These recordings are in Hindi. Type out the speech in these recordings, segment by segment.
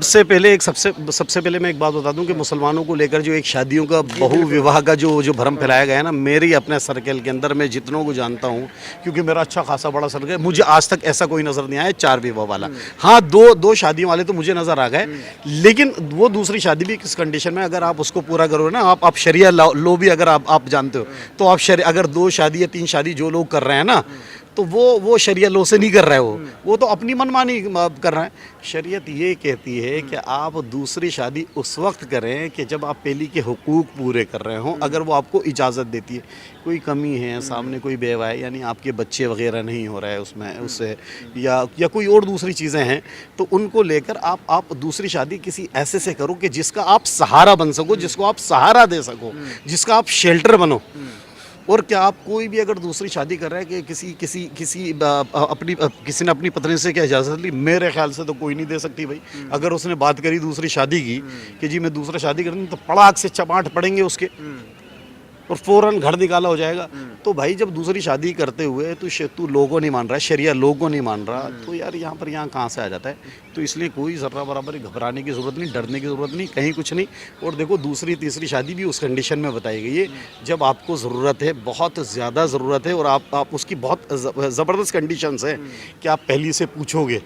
सबसे पहले मैं एक बात बता दूं कि मुसलमानों को लेकर जो एक शादियों का बहु विवाह का जो भ्रम फैलाया गया है ना, मेरी अपने सर्कल के अंदर मैं जितनों को जानता हूं, क्योंकि मेरा अच्छा खासा बड़ा सर्कल है, मुझे आज तक ऐसा कोई नज़र नहीं आया 4 विवाह वाला। हाँ, दो शादियों वाले तो मुझे नज़र आ गए, लेकिन वो दूसरी शादी भी किस कंडीशन में, अगर आप उसको पूरा करो ना, आप शरिया लो भी अगर आप जानते हो, तो आप अगर 2 शादी या 3 शादी जो लोग कर रहे हैं ना, तो वो शरिया लो से नहीं कर रहा है, वो तो अपनी मनमानी कर रहा है। शरीयत ये कहती है कि आप दूसरी शादी उस वक्त करें कि जब आप पहली के हुकूक पूरे कर रहे हों, अगर वो आपको इजाज़त देती है। कोई कमी है, सामने कोई बेवा है, यानी आपके बच्चे वगैरह नहीं हो रहा है उसमें उससे, या कोई और दूसरी चीज़ें हैं, तो उनको लेकर आप दूसरी शादी किसी ऐसे से करो कि जिसका आप सहारा बन सको, जिसको आप सहारा दे सको, जिसका आप शेल्टर बनो। और क्या आप कोई भी अगर दूसरी शादी कर रहा है कि किसी ने अपनी पत्नी से क्या इजाज़त ली, मेरे ख्याल से तो कोई नहीं दे सकती भाई। अगर उसने बात करी दूसरी शादी की कि जी मैं दूसरा शादी करूँगी, तो पड़ाक से चपाट पड़ेंगे उसके और फ़ौरन घर निकाला हो जाएगा। तो भाई जब दूसरी शादी करते हुए तू लोगों नहीं मान रहा है, शरिया लोगों नहीं मान रहा, तो यार यहाँ कहाँ से आ जाता है। तो इसलिए कोई ज़र्रा बराबर घबराने की ज़रूरत नहीं, डरने की ज़रूरत नहीं, कहीं कुछ नहीं। और देखो दूसरी तीसरी शादी भी उस कंडीशन में बताई गई है जब आपको ज़रूरत है, बहुत ज़्यादा ज़रूरत है, और आप उसकी बहुत ज़बरदस्त कंडीशंस है कि आप पहली से पूछोगे,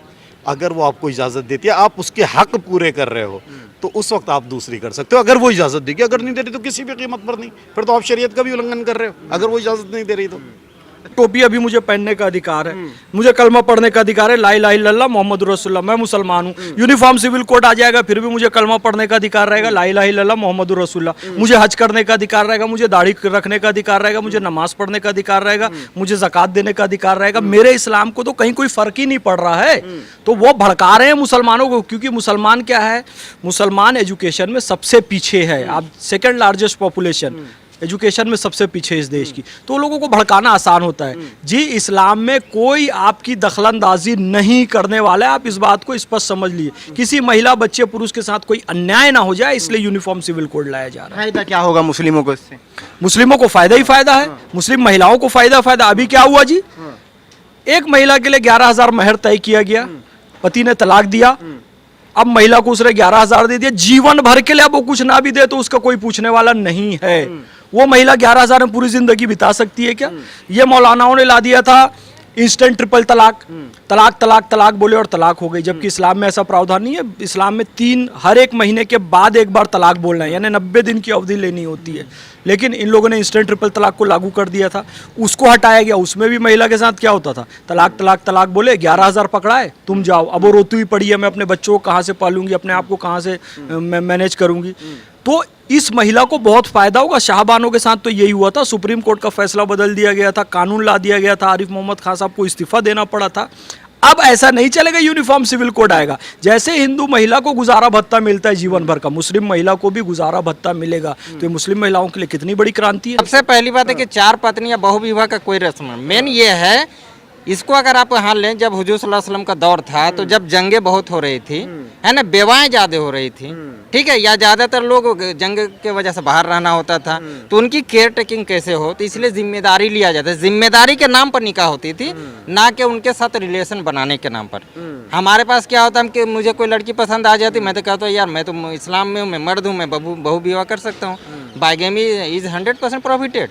अगर वो आपको इजाज़त देती है, आप उसके हक़ पूरे कर रहे हो, तो उस वक्त आप दूसरी कर सकते हो, अगर वो इजाज़त देगी। अगर नहीं दे रही तो किसी भी कीमत पर नहीं, फिर तो आप शरीयत का भी उल्लंघन कर रहे हो, अगर वो इजाज़त नहीं दे रही तो। टोपी अभी मुझे पहनने का अधिकार है, मुझे कलमा पढ़ने का अधिकार है, ला इलाहा इल्लल्लाह मोहम्मद रसूलुल्लाह, मैं मुसलमान हूँ। यूनिफॉर्म सिविल कोड आ जाएगा, फिर भी मुझे कलमा पढ़ने का अधिकार रहेगा, ला इलाहा इल्लल्लाह मोहम्मद रसूलुल्लाह। मुझे हज करने का अधिकार रहेगा, मुझे दाढ़ी रखने का अधिकार रहेगा, मुझे नमाज पढ़ने का अधिकार रहेगा, मुझे ज़कात देने का अधिकार रहेगा। मेरे इस्लाम को तो कहीं कोई फ़र्क ही नहीं पड़ रहा है। तो वो भड़का रहे हैं मुसलमानों को, क्योंकि मुसलमान क्या है, मुसलमान एजुकेशन में सबसे पीछे है। आप सेकेंड लार्जेस्ट पॉपुलेशन एजुकेशन में सबसे पीछे इस देश की, तो लोगों को भड़काना आसान होता है। जी, इस्लाम में कोई आपकी दखलंदाजी नहीं करने वाला है, आप इस बात को स्पष्ट समझ लिए। किसी महिला, बच्चे, पुरुष के साथ कोई अन्याय ना हो जाए, इसलिए यूनिफॉर्म सिविल कोड लाया जा रहा है। फायदा क्या होगा मुस्लिमों को इससे? मुस्लिमों को फायदा ही फायदा है, मुस्लिम महिलाओं को फायदा। अभी क्या हुआ जी, एक महिला के लिए 11,000 महर तय किया गया, पति ने तलाक दिया, अब महिला को उसने 11,000 दे दिया, जीवन भर के लिए। अब वो कुछ ना भी दे तो उसका कोई पूछने वाला नहीं है। वो महिला 11,000 में पूरी जिंदगी बिता सकती है क्या? ये मौलानाओं ने ला दिया था इंस्टेंट ट्रिपल तलाक, तलाक बोले और तलाक हो गई, जबकि इस्लाम में ऐसा प्रावधान नहीं है। इस्लाम में हर एक महीने के बाद एक बार तलाक बोलना है, यानी 90 दिन की अवधि लेनी होती है। लेकिन इन लोगों ने इंस्टेंट ट्रिपल तलाक को लागू कर दिया था, उसको हटाया गया। उसमें भी महिला के साथ क्या होता था, तलाक बोले, 11,000 पकड़ाए, तुम जाओ। अब वो रोती हुई पड़ी है, मैं अपने बच्चों को कहाँ से पालूंगी, अपने आप को कहाँ से मैनेज करूंगी। तो इस महिला को बहुत फायदा होगा। शाहबानों के साथ तो यही हुआ था, सुप्रीम कोर्ट का फैसला बदल दिया गया था, कानून ला दिया गया था, आरिफ मोहम्मद खान साहब को इस्तीफा देना पड़ा था। अब ऐसा नहीं चलेगा, यूनिफॉर्म सिविल कोड आएगा। जैसे हिंदू महिला को गुजारा भत्ता मिलता है जीवन भर का, मुस्लिम महिला को भी गुजारा भत्ता मिलेगा। तो ये मुस्लिम महिलाओं के लिए कितनी बड़ी क्रांति है। सबसे पहली बात है कि 4 पत्नी या बहुविवाह का कोई रस्म, मेन ये है, इसको अगर आप यहाँ लें, जब हुजूर सल्लल्लाहु अलैहि वसल्लम का दौर था, तो जब जंगें बहुत हो रही थी, है ना, बेवाएं ज़्यादा हो रही थी, ठीक है, या ज़्यादातर लोग जंग के वजह से बाहर रहना होता था, तो उनकी केयर टेकिंग कैसे हो, तो इसलिए जिम्मेदारी लिया जाता है। जिम्मेदारी के नाम पर निकाह होती थी, ना कि उनके साथ रिलेशन बनाने के नाम पर। हमारे पास क्या होता है कि मुझे कोई लड़की पसंद आ जाती, मैं तो कहता हूँ यार मैं तो इस्लाम में हूँ, मैं मर्द हूँ, मैं बहु विवाह कर सकता हूँ। बाइगेमी इज 100% प्रोहिबिटेड,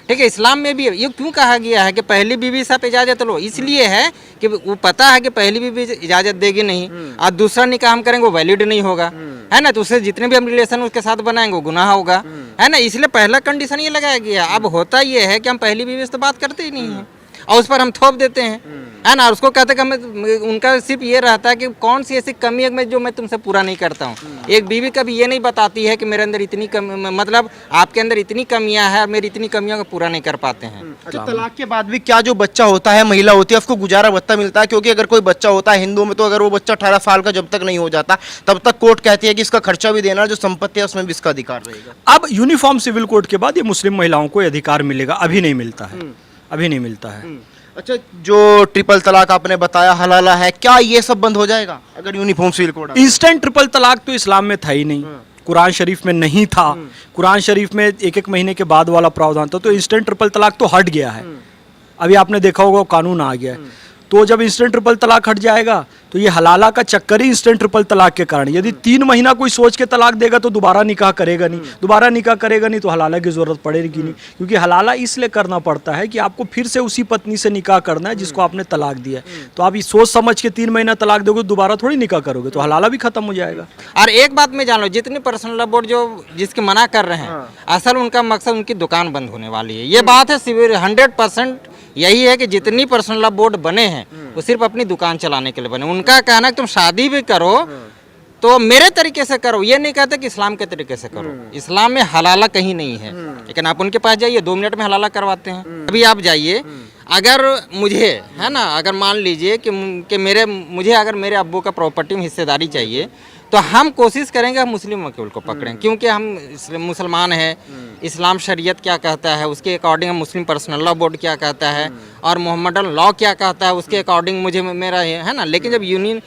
ठीक है। इस्लाम में भी ये क्यों कहा गया है कि पहली बीवी से आप इजाज़त लो, इसलिए है कि वो पता है कि पहली बीवी इजाज़त देगी नहीं, और दूसरा निकाह हम करेंगे वो वैलिड नहीं होगा, है ना, तो उससे जितने भी हम रिलेशन उसके साथ बनाएंगे वो गुनाह होगा, है ना। इसलिए पहला कंडीशन ये लगाया गया। अब होता ये है कि हम पहली बीवी से तो बात करते ही नहीं हैं, और उस पर हम थोप देते हैं, है ना, और उसको कहते हैं कि हमें, उनका सिर्फ ये रहता है कि कौन सी ऐसी कमी है जो मैं तुमसे पूरा नहीं करता हूँ। एक बीवी कभी ये नहीं बताती है कि मेरे अंदर इतनी कमी, मतलब आपके अंदर इतनी कमियां हैं, मेरी इतनी कमियों को पूरा नहीं कर पाते हैं। अच्छा, तलाक के बाद भी क्या जो बच्चा होता है, महिला होती है, उसको गुजारा भत्ता मिलता है? क्योंकि अगर कोई बच्चा होता है हिंदुओं में, तो अगर वो बच्चा 18 साल का जब तक नहीं हो जाता, तब तक कोर्ट कहती है कि इसका खर्चा भी देना, जो संपत्ति है उसमें भी इसका अधिकार रहेगा। अब यूनिफॉर्म सिविल कोड के बाद ये मुस्लिम महिलाओं को अधिकार मिलेगा, अभी नहीं मिलता है, अभी नहीं मिलता है। अच्छा, जो ट्रिपल तलाक आपने बताया हलाला है, क्या ये सब बंद हो जाएगा अगर uniform civil code? Instant triple तलाक तो इस्लाम में था ही नहीं, कुरान शरीफ में नहीं था। कुरान शरीफ में एक महीने के बाद वाला प्रावधान था, तो इंस्टेंट ट्रिपल तलाक तो हट गया है। अभी आपने देखा होगा कानून आ गया है। तो जब इंस्टेंट ट्रिपल तलाक हट जाएगा तो ये हलाला का चक्कर ही इंस्टेंट ट्रिपल तलाक के कारण। यदि 3 महीना कोई सोच के तलाक देगा तो दोबारा निकाह करेगा नहीं, दोबारा निकाह करेगा नहीं तो हलाला की जरूरत पड़ेगी नहीं, क्योंकि हलाला इसलिए करना पड़ता है कि आपको फिर से उसी पत्नी से निकाह करना है जिसको आपने तलाक दिया है। तो आप ये सोच समझ के 3 महीना तलाक दोगे तो दोबारा थोड़ी निकाह करोगे, तो हलाला भी खत्म हो जाएगा। और एक बात मैं जान लो, जितनी पर्सनल लॉ बोर्ड जो जिसकी मना कर रहे हैं, असल उनका मकसद उनकी दुकान बंद होने वाली है। ये बात है 100% यही है कि जितनी पर्सनल लॉ बोर्ड बने हैं वो सिर्फ अपनी दुकान चलाने के लिए बने। उनका कहना है कि तुम शादी भी करो तो मेरे तरीके से करो, ये नहीं कहते कि इस्लाम के तरीके से करो। इस्लाम में हलाला कहीं नहीं है, लेकिन आप उनके पास जाइए 2 मिनट में हलाला करवाते हैं। अभी आप जाइए, अगर मुझे है ना, अगर मान लीजिए कि मुझे अगर मेरे अब्बू का प्रॉपर्टी में हिस्सेदारी चाहिए तो हम कोशिश करेंगे हम मुस्लिम वकील को पकड़ें, क्योंकि हम मुसलमान हैं। इस्लाम शरीयत क्या कहता है उसके अकॉर्डिंग, हम मुस्लिम पर्सनल लॉ बोर्ड क्या कहता है और मोहम्मदन लॉ क्या कहता है उसके अकॉर्डिंग मुझे मेरा है ना। लेकिन जब यूनियन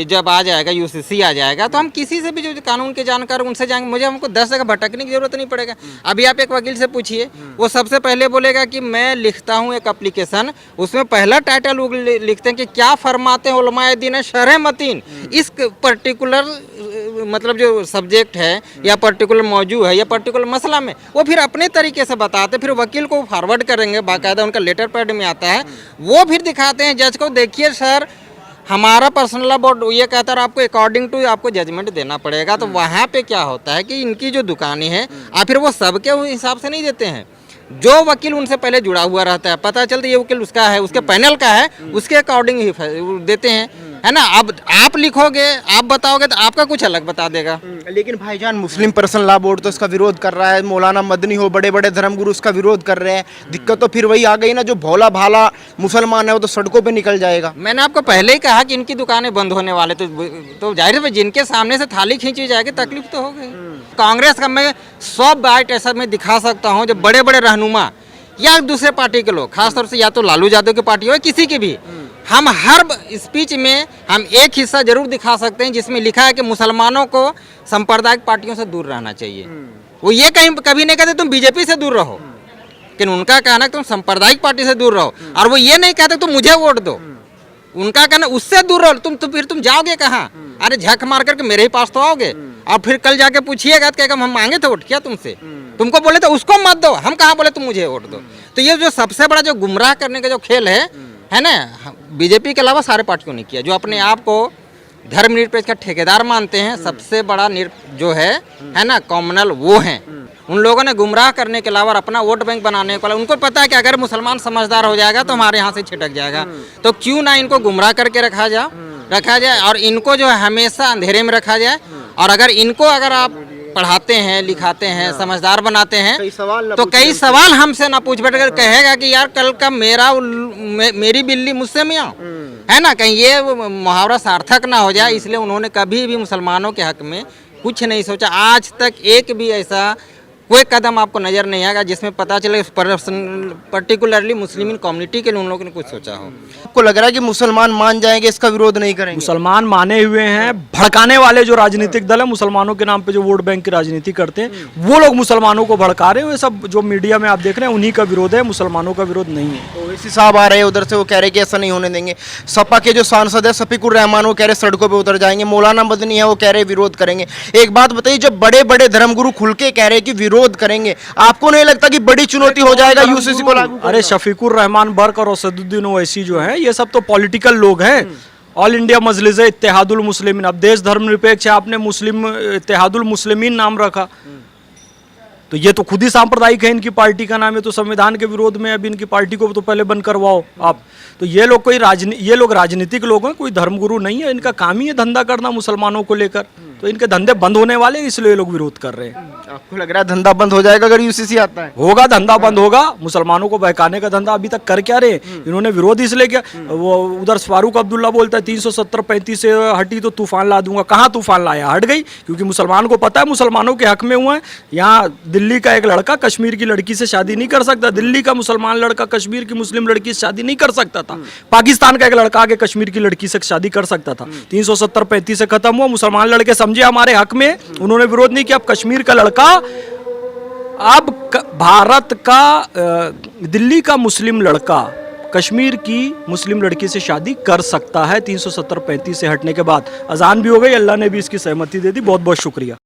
जब आ जाएगा, यूसीसी आ जाएगा, तो हम किसी से भी जो कानून के जानकार उनसे जाएंगे, हमको 10 जगह भटकने की जरूरत नहीं पड़ेगा। अभी आप एक वकील से पूछिए, वो सबसे पहले बोलेगा कि मैं लिखता हूँ एक एप्लीकेशन, उसमें पहला टाइटल वो लिखते हैं कि क्या फरमाते हैं उलमाए दीन शरह मतीन, इस पर्टिकुलर मतलब जो सब्जेक्ट है या पर्टिकुलर मौजू है या पर्टिकुलर मसला में, वो फिर अपने तरीके से बताते, फिर वकील को फॉरवर्ड करेंगे, बाकायदा उनका लेटर पैड में आता है, वो फिर दिखाते हैं जज को, देखिए सर हमारा पर्सनल लॉ बोर्ड ये कहता है आपको अकॉर्डिंग टू आपको जजमेंट देना पड़ेगा। तो वहाँ पे क्या होता है कि इनकी जो दुकानें हैं फिर वो सबके हिसाब से नहीं देते हैं, जो वकील उनसे पहले जुड़ा हुआ रहता है, पता चलता है ये वकील उसका है, उसके पैनल का है, उसके अकॉर्डिंग ही देते हैं, है ना। अब आप लिखोगे, आप बताओगे तो आपका कुछ अलग बता देगा। लेकिन भाईजान मुस्लिम पर्सनल लॉ बोर्ड तो इसका विरोध कर रहा है, मौलाना मदनी हो, बड़े बड़े धर्मगुरु इसका विरोध कर रहे हैं। दिक्कत तो फिर वही आ गई ना, जो भोला भाला मुसलमान है वो तो सड़कों पे निकल जाएगा। मैंने आपको पहले ही कहा कि इनकी दुकानें बंद होने वाले, तो जाहिर है जिनके सामने से थाली खींची जाएगी तकलीफ तो हो गई। कांग्रेस का मैं 100 बाइट ऐसा मैं दिखा सकता हूँ, जो बड़े बड़े रहनुमा या दूसरे पार्टी के लोग, खासतौर से या तो लालू यादव की पार्टी हो या किसी की भी, हम हर स्पीच में हम एक हिस्सा जरूर दिखा सकते हैं जिसमें लिखा है कि मुसलमानों को सांप्रदायिक पार्टियों से दूर रहना चाहिए। वो ये कहीं कभी नहीं कहते तुम बीजेपी से दूर रहो, लेकिन उनका कहना है तुम सांप्रदायिक पार्टी से दूर रहो, और वो ये नहीं कहते तुम मुझे वोट दो, उनका कहना उससे दूर रहो। फिर तुम जाओगे कहाँ? अरे झक मार करके मेरे ही पास तो आओगे, और फिर कल जाके पूछिएगा तो कहेगा हम मांगे थे वोट किया तुमसे, तुमको बोले तो उसको मत दो, हम कहाँ बोले तुम मुझे वोट दो। तो ये जो सबसे बड़ा जो गुमराह करने का जो खेल है ना, बीजेपी के अलावा सारे पार्टियों ने किया। जो अपने आप को धर्मनिरपेक्ष का ठेकेदार मानते हैं, सबसे बड़ा जो है ना कॉमनल, वो हैं। उन लोगों ने गुमराह करने के अलावा अपना वोट बैंक बनाने को, उनको पता है कि अगर मुसलमान समझदार हो जाएगा तो हमारे यहाँ से छिटक जाएगा, तो क्यों ना इनको गुमराह करके रखा जाए और इनको जो है हमेशा अंधेरे में रखा जाए। और अगर आप पढ़ाते हैं, लिखाते हैं, समझदार बनाते हैं, तो कई सवाल हमसे ना पूछ बैठ कर कहेगा कि यार कल का मेरी बिल्ली मुझसे मियाँ, है ना, कहीं ये मुहावरा सार्थक ना हो जाए। इसलिए उन्होंने कभी भी मुसलमानों के हक में कुछ नहीं सोचा। आज तक एक भी ऐसा कोई कदम आपको नजर नहीं आएगा जिसमें पता चले पर्टिकुलरली मुस्लिम कम्युनिटी के लिए उन लोगों ने कुछ सोचा हो। आपको लग रहा है कि मुसलमान मान जाएंगे, इसका विरोध नहीं करेंगे? मुसलमान माने हुए हैं, भड़काने वाले जो राजनीतिक दल है मुसलमानों के नाम पे जो वोट बैंक की राजनीति करते हैं, वो लोग मुसलमानों को भड़का रहे हैं। ये सब जो मीडिया में आप देख रहे हैं उन्हीं का विरोध है, मुसलमानों का विरोध नहीं है। ओवैसी साहब आ रहे हैं उधर से, वो कह रहे हैं कि ऐसा नहीं होने देंगे। सपा के जो सांसद है शफीकुर रहमान, वो कह रहे सड़कों पे उतर जाएंगे। मौलाना मदनी है, वो कह रहे विरोध करेंगे। एक बात बताइए, जब बड़े बड़े धर्मगुरु खुल के कह रहे हैं कि विरोध करेंगे, आपको नहीं लगता कि बड़ी चुनौती हो जाएगा यूसीसी को लागू? अरे शफीकुर रहमान बर्क और असदुद्दीन ओवैसी जो है, ये सब तो पॉलिटिकल लोग हैं। ऑल इंडिया मजलिस इत्तेहादुल मुस्लिमीन, अब देश धर्मनिरपेक्ष है, आपने मुस्लिम इत्तेहादुल मुस्लिमीन नाम रखा, तो ये तो खुद ही सांप्रदायिक है। इनकी पार्टी का नाम है, तो संविधान के विरोध में अब इनकी पार्टी को तो पहले बंद करवाओ आप। तो ये लोग ये लोग राजनीतिक लोग हैं, कोई धर्मगुरु नहीं है। इनका काम ही है धंधा करना मुसलमानों को लेकर, तो इनके धंधे बंद होने वाले हैं, इसलिए लोग विरोध कर रहे हैं। आपको लग रहा है धंधा बंद हो जाएगा अगर यूसीसी आता है? होगा, धंधा बंद होगा। मुसलमानों को बहकाने का धंधा अभी तक कर क्या रहे, इन्होंने विरोध इसलिए किया। वो उधर फारूक अब्दुल्ला बोलता है 370-35 से हटी तो तूफान ला दूंगा। कहाँ तूफान लाया? हट गई, क्योंकि मुसलमान को पता है मुसलमानों के हक में हुआ है। यहाँ दिल्ली का एक लड़का कश्मीर की लड़की से शादी नहीं कर सकता, दिल्ली का मुसलमान लड़का कश्मीर की मुस्लिम लड़की से शादी नहीं कर सकता था। पाकिस्तान का एक लड़का आके कश्मीर की लड़की से शादी कर सकता था। 370-35 से खत्म हुआ। मुसलमान लड़के समझे हमारे हक में, उन्होंने विरोध नहीं किया। अब कश्मीर का लड़का, अब भारत का दिल्ली का मुस्लिम लड़का कश्मीर की मुस्लिम लड़की से शादी कर सकता है 370-35 से हटने के बाद। अजान भी हो गई, अल्लाह ने भी इसकी सहमति दे दी। बहुत बहुत शुक्रिया।